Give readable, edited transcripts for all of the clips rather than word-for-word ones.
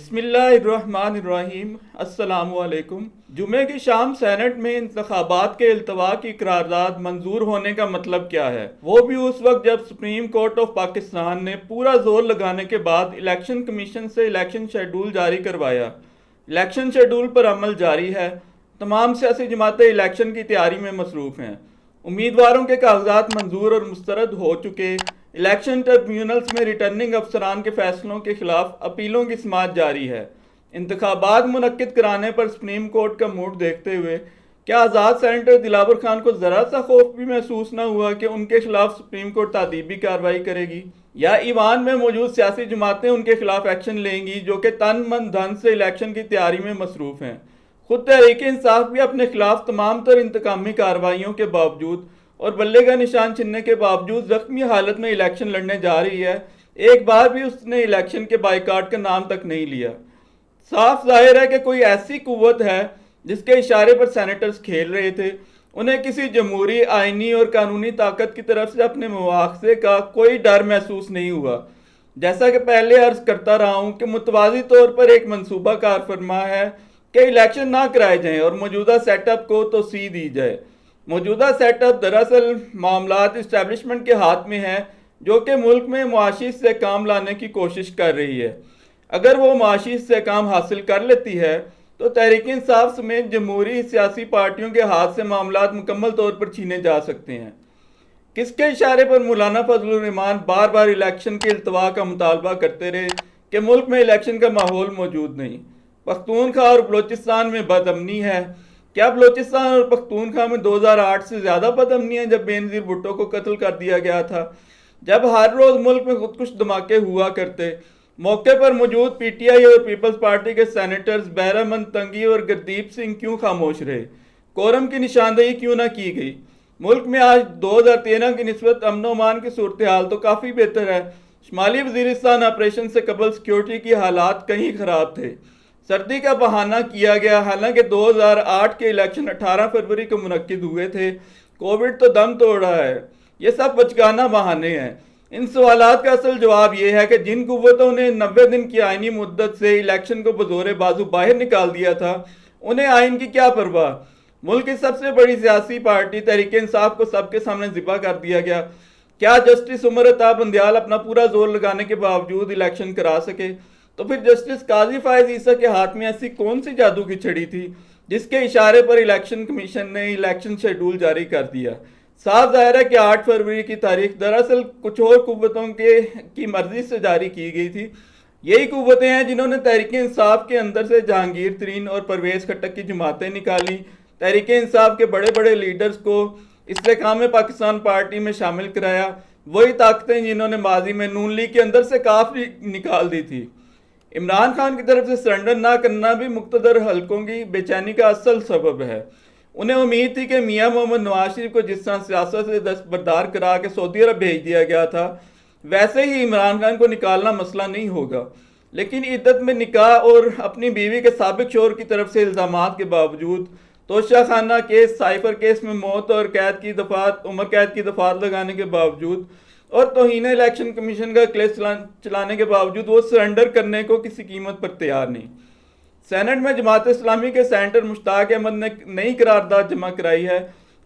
बिस्मिल्लाहिर्रहमानिर्रहीम। अस्सलामुअलैकुम। जुमे की शाम सेनेट में इंतखाबात के इल्तवा की करारदाद मंजूर होने का मतलब क्या है, वो भी उस वक्त जब सुप्रीम कोर्ट ऑफ पाकिस्तान ने पूरा जोर लगाने के बाद इलेक्शन कमीशन से इलेक्शन शेड्यूल जारी करवाया। इलेक्शन शेड्यूल पर अमल जारी है। तमाम सियासी जमातें इलेक्शन की तैयारी में मसरूफ़ हैं। उम्मीदवारों के कागजात मंजूर और मुस्तरद हो चुके। इलेक्शन ट्रिब्यूनल्स में रिटर्निंग अफसरान के फैसलों के खिलाफ अपीलों की समाअत जारी है। इंतखाबात मुनक्किद कराने पर सुप्रीम कोर्ट का मूड देखते हुए क्या आज़ाद सेनेटर दिलावर खान को ज़रा सा खौफ भी महसूस न हुआ कि उनके खिलाफ सुप्रीम कोर्ट तादीबी कार्रवाई करेगी, या ईवान में मौजूद सियासी जमातें उनके खिलाफ एक्शन लेंगी जो कि तन मन धन से इलेक्शन की तैयारी में मसरूफ़ हैं। खुद तहरीक इंसाफ भी अपने खिलाफ तमाम तर इंतकामी कार्रवाइयों के बावजूद और बल्ले का निशान छिनने के बावजूद जख्मी हालत में इलेक्शन लड़ने जा रही है। एक बार भी उसने इलेक्शन के बाइकाट का नाम तक नहीं लिया। साफ जाहिर है कि कोई ऐसी कुव्वत है जिसके इशारे पर सेनेटर्स खेल रहे थे। उन्हें किसी जमहूरी, आइनी और कानूनी ताकत की तरफ से अपने मुआवजे का कोई डर महसूस नहीं हुआ। जैसा कि पहले अर्ज करता रहा हूँ कि मुतवाज़ी तौर पर एक मनसूबा कार फरमा है कि इलेक्शन ना कराए जाएं और मौजूदा सेटअप को तोसी दी जाए। मौजूदा सेटअप दरअसल मामलात इस्टेब्लिशमेंट के हाथ में है जो कि मुल्क में मुआशी से काम लाने की कोशिश कर रही है। अगर वो मुआशी से काम हासिल कर लेती है तो तहरीक इंसाफ समेत जमहूरी सियासी पार्टियों के हाथ से मामलात मुकम्मल तौर पर छीने जा सकते हैं। किसके इशारे पर मौलाना फजलुर रहमान बार बार इलेक्शन के इल्तवा का मुतालबा करते रहे कि मुल्क में इलेक्शन का माहौल मौजूद नहीं। पख्तूनख्वा और बलोचिस्तान में बदअमनी है। क्या बलोचिस्तान और पख्तूनख्वा में 2008 से ज़्यादा बदअमनी है जब बेनज़ीर भुट्टो को कत्ल कर दिया गया था, जब हर रोज़ मुल्क में खुदकुश धमाके हुआ करते। मौके पर मौजूद पीटीआई और पीपल्स पार्टी के सेनेटर्स बहरामंद तंगी और गुरदीप सिंह क्यों खामोश रहे? कोरम की निशानदेही क्यों ना की गई? मुल्क में आज 2013 की निस्बत अमन अमान की सूरत हाल तो काफ़ी बेहतर है। शुमाली वज़ीरिस्तान ऑपरेशन से कबल सिक्योरिटी की हालात कहीं ख़राब थे। सर्दी का बहाना किया गया, हालांकि 2008 के इलेक्शन 18 फरवरी को मुनक्किद हुए थे। कोविड तो दम तोड़ रहा है। ये सब बचकाना बहाने हैं। इन सवालात का असल जवाब यह है कि जिन कुव्वतों ने 90 दिन की आइनी मुद्दत से इलेक्शन को बजोरे बाजू बाहर निकाल दिया था, उन्हें आइन की क्या परवाह। मुल्क की सबसे बड़ी सियासी पार्टी तहरीक इंसाफ को सबके सामने ज़िबा कर दिया गया। क्या जस्टिस उमर अता बंदयाल अपना पूरा जोर लगाने के बावजूद इलेक्शन करा सके? तो फिर जस्टिस काजी फायज ईसा के हाथ में ऐसी कौन सी जादू की छड़ी थी जिसके इशारे पर इलेक्शन कमीशन ने इलेक्शन शेड्यूल जारी कर दिया? साफ जाहिर है कि 8 फरवरी की तारीख दरअसल कुछ और कुव्वतों की मर्जी से जारी की गई थी। यही कुव्वतें हैं जिन्होंने तहरीक इंसाफ के अंदर से जहांगीर तरीन और परवेज़ खट्टक की जमातें निकाली। तहरीक इंसाफ के बड़े बड़े लीडर्स को इस्तेकाम पाकिस्तान पार्टी में शामिल कराया। वही ताकतें जिन्होंने माजी में नून लीग के अंदर से काफ़ी निकाल दी थी। इमरान खान की तरफ से सरेंडर ना करना भी मुक्तदर हलकों की बेचैनी का असल सबब है। उन्हें उम्मीद थी कि मियां मोहम्मद नवाज शरीफ को जिस तरह सियासत से दस्तबरदार करा के सऊदी अरब भेज दिया गया था, वैसे ही इमरान खान को निकालना मसला नहीं होगा। लेकिन इद्दत में निकाह और अपनी बीवी के साबिक शोहर की तरफ से इल्ज़ामात के बावजूद, तोशा खाना केस, साइफर केस में मौत और उम्र कैद की दफात लगाने के बावजूद और तौहीन इलेक्शन कमीशन का केस चलाने के बावजूद वो सरेंडर करने को किसी कीमत पर तैयार नहीं। सेनेट में जमात इस्लामी के सेनेटर मुश्ताक अहमद ने नई करारदाद जमा कराई है।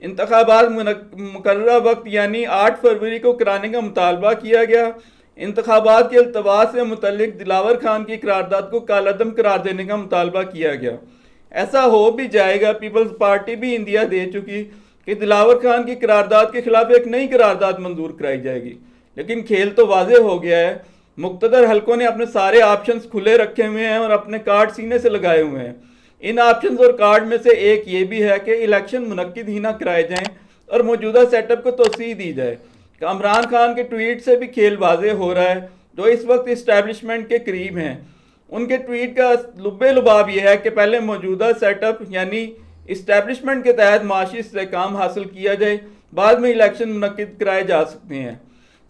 इंतखाबात मुकर्ररा वक्त यानी 8 फरवरी को कराने का मुतालबा किया गया। इंतखाबात के इल्तवा से मुतल्लिक दिलावर खान की करारदाद को कालअदम करार देने का मुतालबा किया गया। ऐसा हो भी जाएगा। पीपल्स पार्टी भी इंदिया दे चुकी कि दिलावर खान की करारदाद के खिलाफ एक नई करारदाद मंजूर कराई जाएगी। लेकिन खेल तो वाजे हो गया है। मुक्तदर हलकों ने अपने सारे ऑप्शंस खुले रखे हुए हैं और अपने कार्ड सीने से लगाए हुए हैं। इन ऑप्शंस और कार्ड में से एक ये भी है कि इलेक्शन मुनक्किद ही ना कराए जाएं और मौजूदा सेटअप को तोसी दी जाए। इमरान खान के ट्वीट से भी खेल वाजे हो रहा है, जो इस वक्त इस्टेब्लिशमेंट के करीब हैं। उनके ट्वीट का लुब्बे लुबाब यह है कि पहले मौजूदा सेटअप यानी इस्टेब्लिशमेंट के तहत माशी इस्तेहकाम हासिल किया जाए, बाद में इलेक्शन मुनक्किद कराए जा सकते हैं।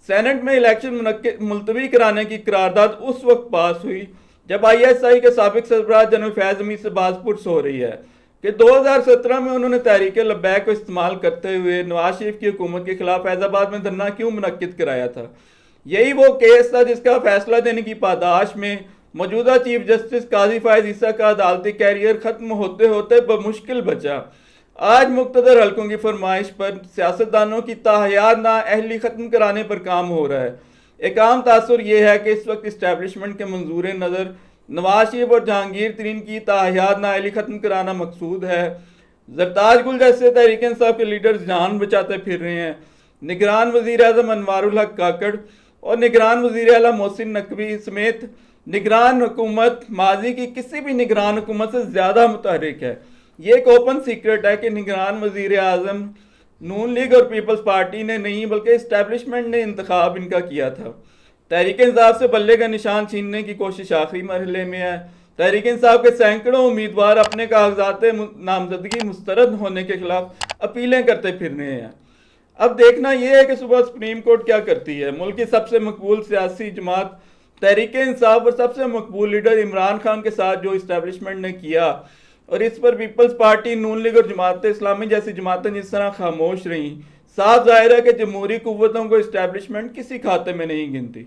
सेनेट में इलेक्शन मुलतवी कराने की करारदाद उस वक्त पास हुई जब ISI के साबिक सरबराह जनरल फैज़ अमीर से बाज़पुरस हो रही है कि 2017 में उन्होंने तहरीक लब्बैक को इस्तेमाल करते हुए नवाज शरीफ की हुकूमत के खिलाफ फैज़ाबाद में धरना क्यों मुनक्किद कराया था। यही वो केस था जिसका फैसला देने की पादाश में मौजूदा चीफ जस्टिस काजी फायज ईसा का अदालती कैरियर खत्म होते होते बमुश्किल बचा। आज मुख्तदर हलकों की फरमाइश पर सियासतदानों की ताहयात नाअहली ख़त्म कराने पर काम हो रहा है। एक आम तासुर यह है कि इस वक्त इस्टेब्लिशमेंट के मंजूर नज़र नवाज शरीफ और जहांगीर तरीन की ताहयात नाअहली ख़त्म कराना मकसूद है। जरताज गुल जैसे तहरीक इंसाफ के लीडर्स जान बचाते फिर रहे हैं। निगरान वज़ीर आज़म अनवारुल हक काकड़ और निगरान वज़ीर आला मोहसिन नकवी समेत निगरान हुकूमत माजी की किसी भी निगरान हुकूमत से ज़्यादा मुतहरिक है। ये एक ओपन सीक्रेट है कि निगरान वज़ीर आज़म नून लीग और पीपल्स पार्टी ने नहीं बल्कि इस्टेब्लिशमेंट ने इंतखाब इनका किया था। तहरीक इंसाफ से बल्ले का निशान छीनने की कोशिश आखिरी मरहले में है। तहरीक इंसाफ के सैकड़ों उम्मीदवार अपने कागजात नामजदगी मुस्तरद होने के खिलाफ अपीलें करते फिर रहे हैं। अब देखना यह है कि सुबह सुप्रीम कोर्ट क्या करती है। मुल्क की सबसे मकबूल सियासी जमात तहरीक इंसाफ और सबसे मकबूल लीडर इमरान खान के साथ जो इस्टेब्लिशमेंट ने किया, और इस पर पीपल्स पार्टी, नून लीग और जमात इस्लामी जैसी जमातें जिस तरह खामोश रहीं, साफ जाहिर है कि जमहूरी कुव्वतों को इस्टेब्लिशमेंट किसी खाते में नहीं गिनती।